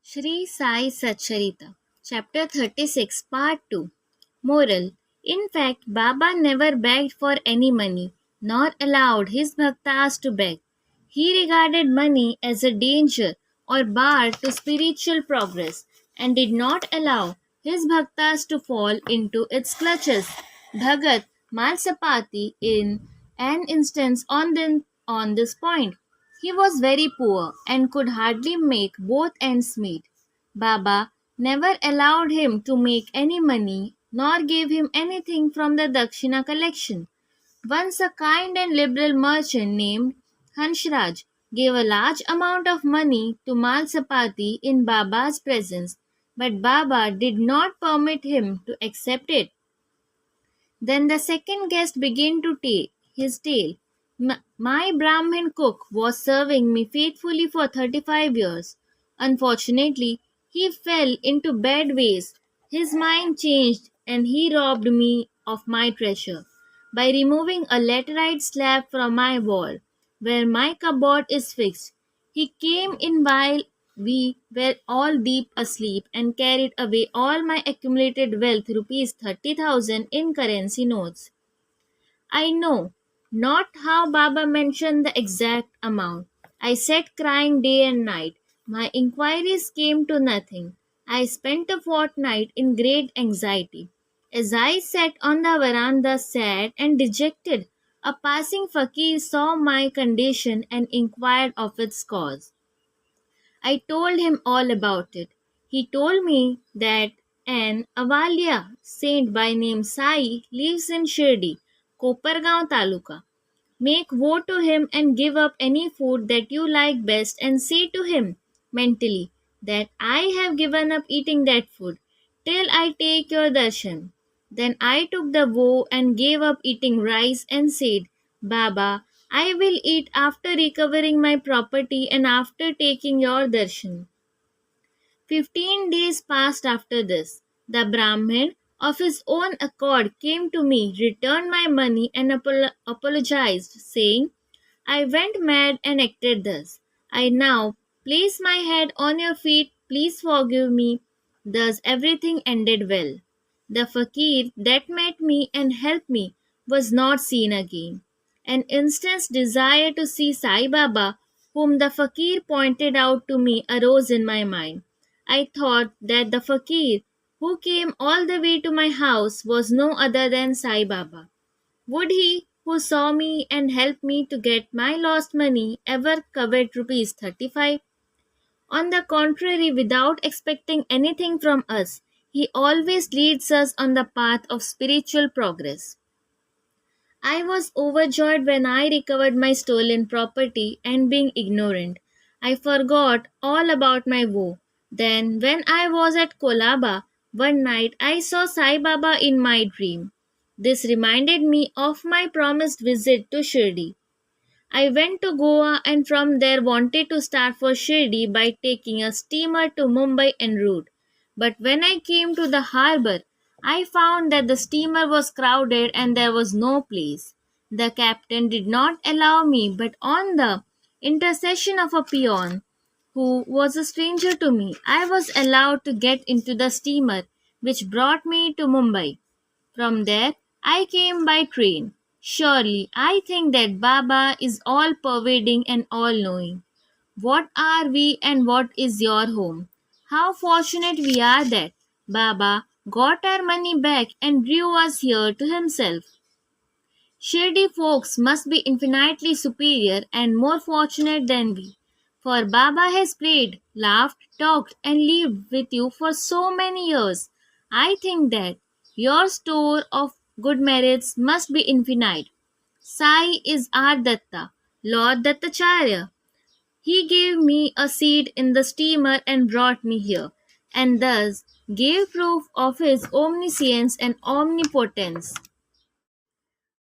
Shri Sai Satcharita, Chapter 36, Part 2. Moral. In fact, Baba never begged for any money, nor allowed his bhaktas to beg. He regarded money as a danger or bar to spiritual progress and did not allow his bhaktas to fall into its clutches. Bhagat Malsapati in an instance on this point. He was very poor and could hardly make both ends meet. Baba never allowed him to make any money nor gave him anything from the Dakshina collection. Once a kind and liberal merchant named Hansraj gave a large amount of money to Malsapati in Baba's presence, but Baba did not permit him to accept it. Then the second guest began to tell his tale. My Brahmin cook was serving me faithfully for 35 years. Unfortunately, he fell into bad ways. His mind changed and he robbed me of my treasure by removing a laterite slab from my wall where my cupboard is fixed. He came in while we were all deep asleep and carried away all my accumulated wealth, rupees 30,000 in currency notes. I know not how Baba mentioned the exact amount. I sat crying day and night. My inquiries came to nothing. I spent a fortnight in great anxiety. As I sat on the veranda sad and dejected, a passing fakir saw my condition and inquired of its cause. I told him all about it. He told me that an Avalya saint by name Sai lives in Shirdi, Kopargaon Taluka. Make woe to him and give up any food that you like best and say to him mentally that I have given up eating that food till I take your darshan. Then I took the vow and gave up eating rice and said, Baba, I will eat after recovering my property and after taking your darshan. 15 days passed after this. The Brahmin, of his own accord, came to me, returned my money, and apologized, saying, I went mad and acted thus. I now place my head on your feet, please forgive me. Thus everything ended well. The fakir that met me and helped me was not seen again. An instant's desire to see Sai Baba, whom the fakir pointed out to me, arose in my mind. I thought that the fakir who came all the way to my house was no other than Sai Baba. Would he, who saw me and helped me to get my lost money, ever covet rupees 35? On the contrary, without expecting anything from us, he always leads us on the path of spiritual progress. I was overjoyed when I recovered my stolen property and being ignorant, I forgot all about my woe. Then, when I was at Kolaba, one night I saw Sai Baba in my dream. This reminded me of my promised visit to Shirdi. I went to Goa and from there wanted to start for Shirdi by taking a steamer to Mumbai en route. But when I came to the harbour, I found that the steamer was crowded and there was no place. The captain did not allow me, but on the intercession of a peon, who was a stranger to me, I was allowed to get into the steamer which brought me to Mumbai. From there, I came by train. Surely, I think that Baba is all pervading and all knowing. What are we and what is your home? How fortunate we are that Baba got our money back and drew us here to himself. Shirdi folks must be infinitely superior and more fortunate than we. For Baba has played, laughed, talked, and lived with you for so many years. I think that your store of good merits must be infinite. Sai is our Datta, Lord Dattacharya. He gave me a seat in the steamer and brought me here, and thus gave proof of his omniscience and omnipotence.